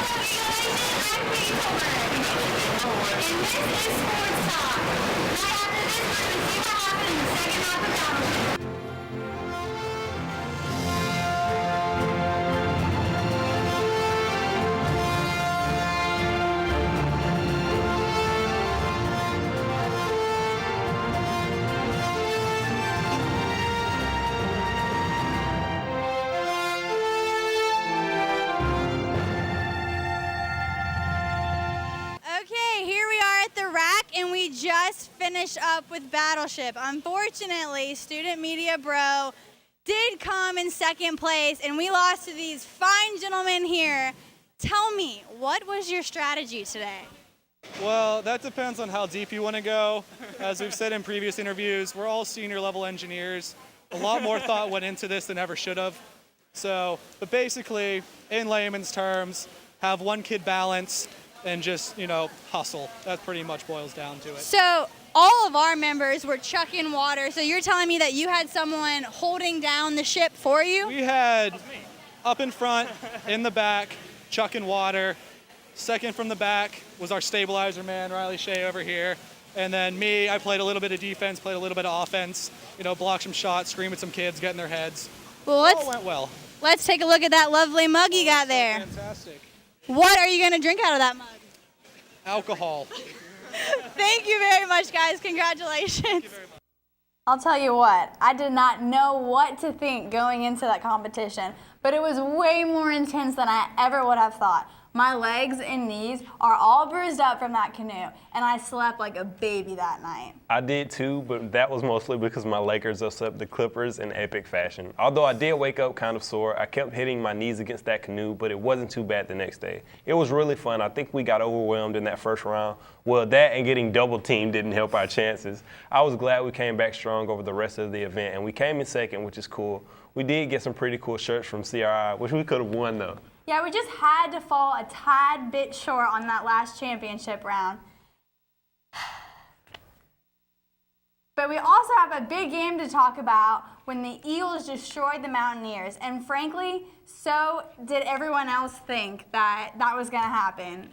I'm Hazelwood. And this is Sports Talk. Right after this, we're going to see what happened in the second half of Alabama. Okay, here we are at the rack, and we just finished up with Battleship. Unfortunately, Student Media Bro did come in second place, and we lost to these fine gentlemen here. Tell me, what was your strategy today? Well, that depends on how deep you want to go. As we've said in previous interviews, we're all senior level engineers. A lot more thought went into this than ever should have. But basically, in layman's terms, have one kid balance and just, hustle. That pretty much boils down to it. So all of our members were chucking water, so you're telling me that you had someone holding down the ship for you? We had up in front, in the back, chucking water. Second from the back was our stabilizer man, Riley Shea over here. And then me, I played a little bit of defense, played a little bit of offense, blocked some shots, screamed at some kids, get in their heads. Well, All went well. let's take a look at that lovely mug you got there. Fantastic. What are you going to drink out of that mug? Alcohol. Thank you very much, guys. Congratulations. I'll tell you what, I did not know what to think going into that competition, but it was way more intense than I ever would have thought. My legs and knees are all bruised up from that canoe, and I slept like a baby that night. I did too, but that was mostly because my Lakers upset the Clippers in epic fashion. Although I did wake up kind of sore, I kept hitting my knees against that canoe, but it wasn't too bad the next day. It was really fun. I think we got overwhelmed in that first round. Well, that and getting double teamed didn't help our chances. I was glad we came back strong over the rest of the event, and we came in second, which is cool. We did get some pretty cool shirts from CRI, which we could have won though. Yeah, we just had to fall a tad bit short on that last championship round. But we also have a big game to talk about when the Eagles destroyed the Mountaineers. And frankly, so did everyone else think that that was going to happen.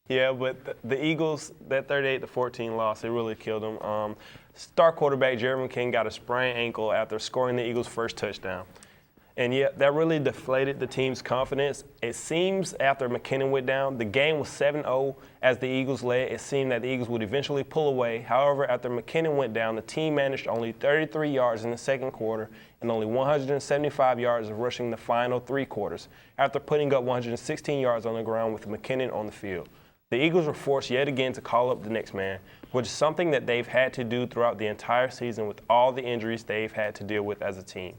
Yeah, but the Eagles, that 38-14 loss, it really killed them. Star quarterback Jeremy King got a sprained ankle after scoring the Eagles' first touchdown. And yeah, that really deflated the team's confidence. It seems after McKinnon went down, the game was 7-0 as the Eagles led. It seemed that the Eagles would eventually pull away. However, after McKinnon went down, the team managed only 33 yards in the second quarter and only 175 yards of rushing the final three quarters after putting up 116 yards on the ground with McKinnon on the field. The Eagles were forced yet again to call up the next man, which is something that they've had to do throughout the entire season with all the injuries they've had to deal with as a team.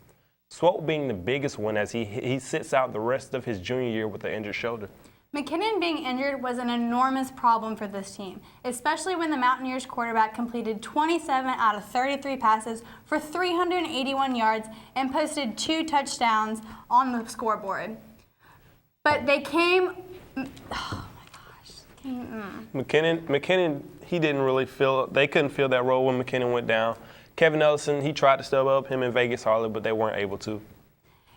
Swope being the biggest one as he sits out the rest of his junior year with an injured shoulder. McKinnon being injured was an enormous problem for this team, especially when the Mountaineers quarterback completed 27 out of 33 passes for 381 yards and posted 2 touchdowns on the scoreboard. But they came... Oh my gosh. McKinnon, he didn't really they couldn't fill that role when McKinnon went down. Kevin Ellison, he tried to stub up him in Vegas Harley, but they weren't able to.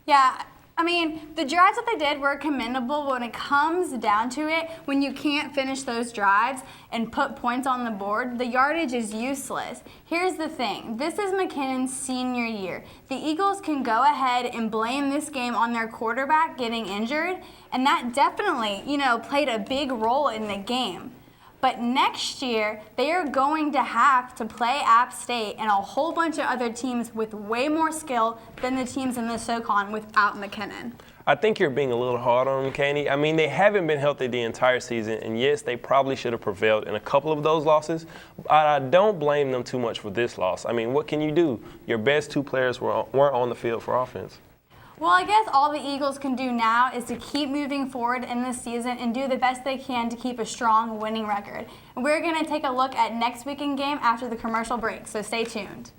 Yeah, I mean, the drives that they did were commendable, but when it comes down to it, when you can't finish those drives and put points on the board, the yardage is useless. Here's the thing. This is McKinnon's senior year. The Eagles can go ahead and blame this game on their quarterback getting injured, and that definitely, played a big role in the game. But next year, they are going to have to play App State and a whole bunch of other teams with way more skill than the teams in the SoCon without McKinnon. I think you're being a little hard on them, Candy. I mean, they haven't been healthy the entire season, and yes, they probably should have prevailed in a couple of those losses, but I don't blame them too much for this loss. I mean, what can you do? Your best 2 players weren't on the field for offense. Well, I guess all the Eagles can do now is to keep moving forward in this season and do the best they can to keep a strong winning record. And we're going to take a look at next weekend game after the commercial break, so stay tuned.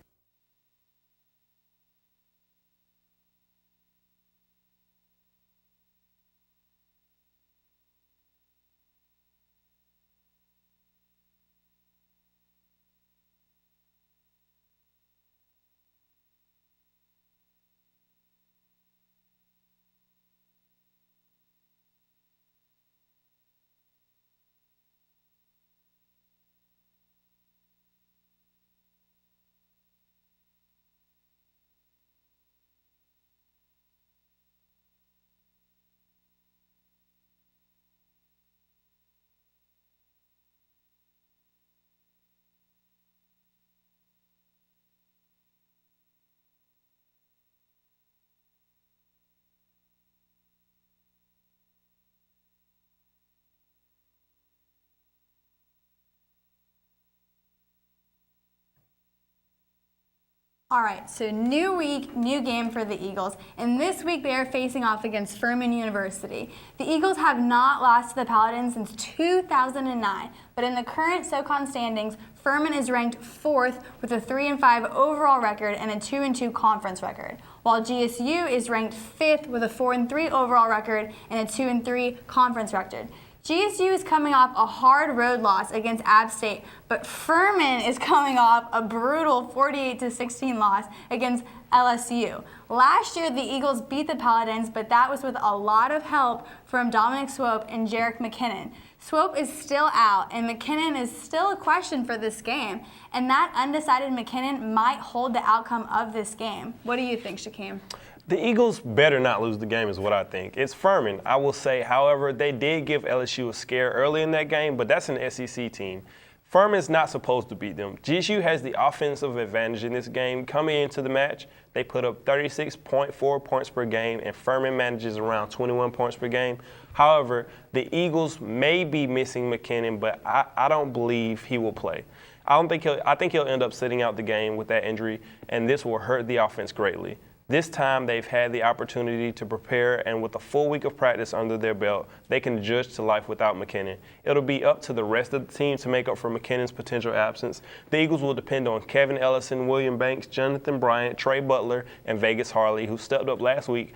All right, so new week, new game for the Eagles, and this week they are facing off against Furman University. The Eagles have not lost to the Paladins since 2009, but in the current SoCon standings, Furman is ranked 4th with a 3-5 overall record and a 2-2 conference record, while GSU is ranked 5th with a 4-3 overall record and a 2-3 conference record. GSU is coming off a hard road loss against App State, but Furman is coming off a brutal 48-16 loss against LSU. Last year, the Eagles beat the Paladins, but that was with a lot of help from Dominic Swope and Jarek McKinnon. Swope is still out, and McKinnon is still a question for this game, and that undecided McKinnon might hold the outcome of this game. What do you think, Shaquem? The Eagles better not lose the game is what I think. It's Furman, I will say. However, they did give LSU a scare early in that game, but that's an SEC team. Furman's not supposed to beat them. GSU has the offensive advantage in this game. Coming into the match, they put up 36.4 points per game, and Furman manages around 21 points per game. However, the Eagles may be missing McKinnon, but I don't believe he will play. I think he'll end up sitting out the game with that injury, and this will hurt the offense greatly. This time, they've had the opportunity to prepare, and with a full week of practice under their belt, they can adjust to life without McKinnon. It'll be up to the rest of the team to make up for McKinnon's potential absence. The Eagles will depend on Kevin Ellison, William Banks, Jonathan Bryant, Trey Butler, and Vegas Harley, who stepped up last week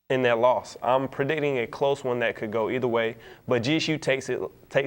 in that loss. I'm predicting a close one that could go either way, but GSU takes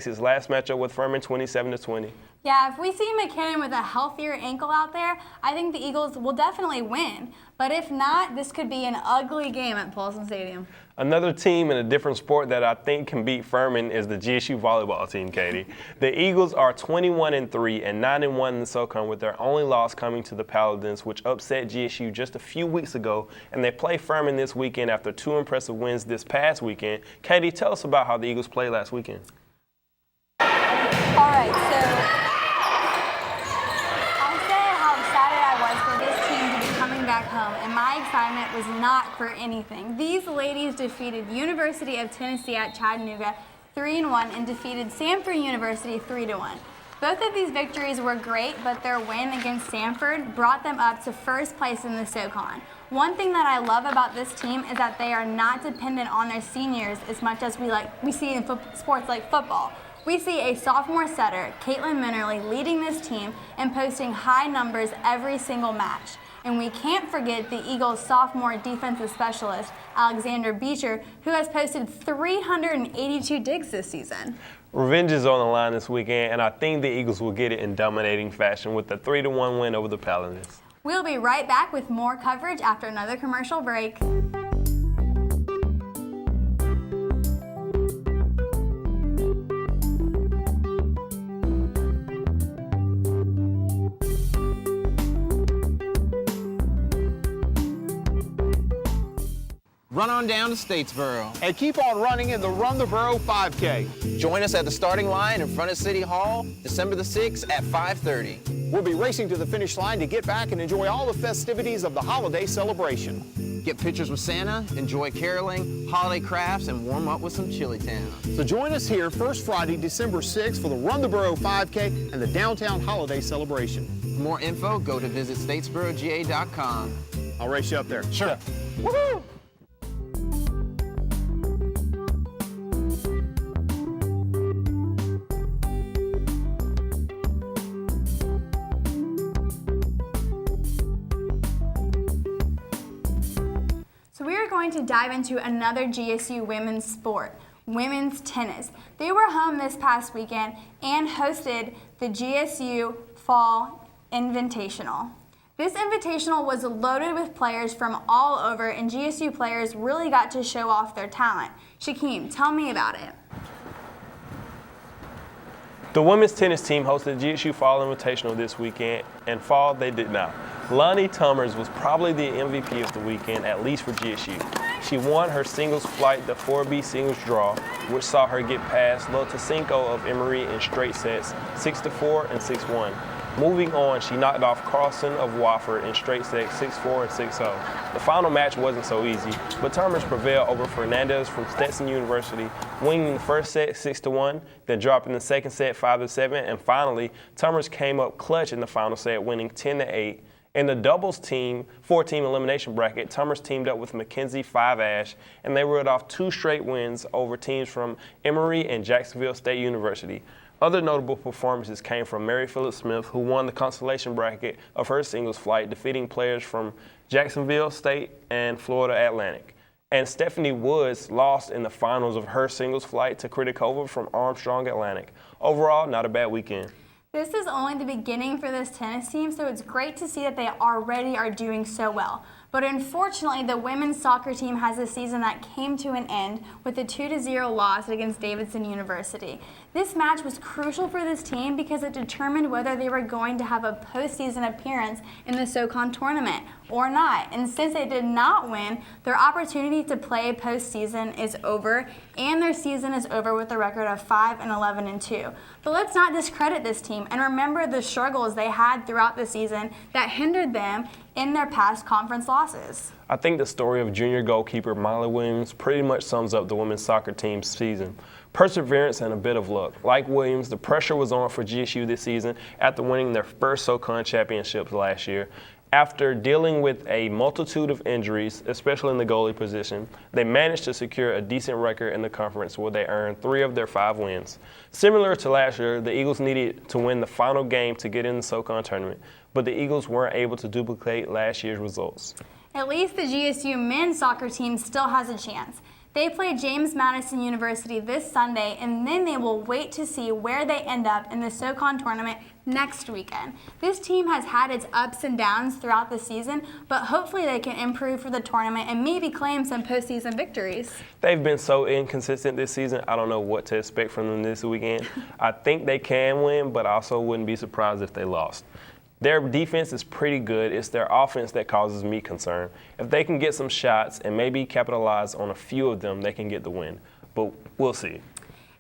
its last matchup with Furman 27-20. Yeah, if we see McKinnon with a healthier ankle out there, I think the Eagles will definitely win. But if not, this could be an ugly game at Paulson Stadium. Another team in a different sport that I think can beat Furman is the GSU volleyball team, Katie. The Eagles are 21-3 and 9-1 in the SoCon, with their only loss coming to the Paladins, which upset GSU just a few weeks ago. And they play Furman this weekend after 2 impressive wins this past weekend. Katie, tell us about how the Eagles played last weekend. All right, so back home, and my excitement was not for anything. These ladies defeated University of Tennessee at Chattanooga 3-1 and defeated Samford University 3-1. Both of these victories were great, but their win against Samford brought them up to first place in the SoCon. One thing that I love about this team is that they are not dependent on their seniors as much as we see in sports like football. We see a sophomore setter, Caitlin Minnerly, leading this team and posting high numbers every single match. And we can't forget the Eagles' sophomore defensive specialist, Alexander Beecher, who has posted 382 digs this season. Revenge is on the line this weekend, and I think the Eagles will get it in dominating fashion with a 3-1 win over the Paladins. We'll be right back with more coverage after another commercial break. Run on down to Statesboro. And keep on running in the Run the Borough 5K. Join us at the starting line in front of City Hall, December the 6th at 5:30. We'll be racing to the finish line to get back and enjoy all the festivities of the holiday celebration. Get pictures with Santa, enjoy caroling, holiday crafts, and warm up with some Chili Town. So join us here first Friday, December 6th for the Run the Borough 5K and the downtown holiday celebration. For more info, go to visit statesboroga.com. I'll race you up there. Sure. Woohoo! To dive into another GSU women's sport, women's tennis. They were home this past weekend and hosted the GSU Fall Invitational. This invitational was loaded with players from all over, and GSU players really got to show off their talent. Shaquem, tell me about it. The women's tennis team hosted GSU Fall Invitational this weekend, and fall they did not. Lonnie Tummers was probably the MVP of the weekend, at least for GSU. She won her singles flight, the 4B singles draw, which saw her get past Lotasenko of Emory in straight sets, 6-4 and 6-1. Moving on, she knocked off Carlson of Wofford in straight sets, 6-4 and 6-0. The final match wasn't so easy, but Tummers prevailed over Fernandez from Stetson University, winning the first set 6-1, then dropping the second set 5-7, and finally, Tummers came up clutch in the final set, winning 10-8. In the doubles team, 4-team elimination bracket, Tummers teamed up with Mackenzie 5-Ash, and they reeled off 2 straight wins over teams from Emory and Jacksonville State University. Other notable performances came from Mary Phillips Smith, who won the consolation bracket of her singles flight, defeating players from Jacksonville State and Florida Atlantic. And Stephanie Woods lost in the finals of her singles flight to Kritikova from Armstrong Atlantic. Overall, not a bad weekend. This is only the beginning for this tennis team, so it's great to see that they already are doing so well. But unfortunately, the women's soccer team has a season that came to an end with a 2-0 loss against Davidson University. This match was crucial for this team because it determined whether they were going to have a postseason appearance in the SoCon tournament or not. And since they did not win, their opportunity to play postseason is over, and their season is over with a record of 5-11-2. But let's not discredit this team and remember the struggles they had throughout the season that hindered them in their past conference losses. I think the story of junior goalkeeper Molly Williams pretty much sums up the women's soccer team's season. Perseverance and a bit of luck. Like Williams, the pressure was on for GSU this season after winning their first SoCon championships last year. After dealing with a multitude of injuries, especially in the goalie position, they managed to secure a decent record in the conference where they earned 3 of their 5 wins. Similar to last year, the Eagles needed to win the final game to get in the SoCon tournament, but the Eagles weren't able to duplicate last year's results. At least the GSU men's soccer team still has a chance. They play James Madison University this Sunday, and then they will wait to see where they end up in the SoCon tournament next weekend. This team has had its ups and downs throughout the season, but hopefully they can improve for the tournament and maybe claim some postseason victories. They've been so inconsistent this season. I don't know what to expect from them this weekend. I think they can win, but I also wouldn't be surprised if they lost. Their defense is pretty good. It's their offense that causes me concern. If they can get some shots and maybe capitalize on a few of them, they can get the win. But we'll see.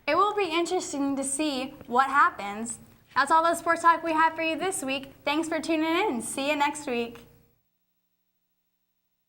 It will be interesting to see what happens. That's all the sports talk we have for you this week. Thanks for tuning in and see you next week.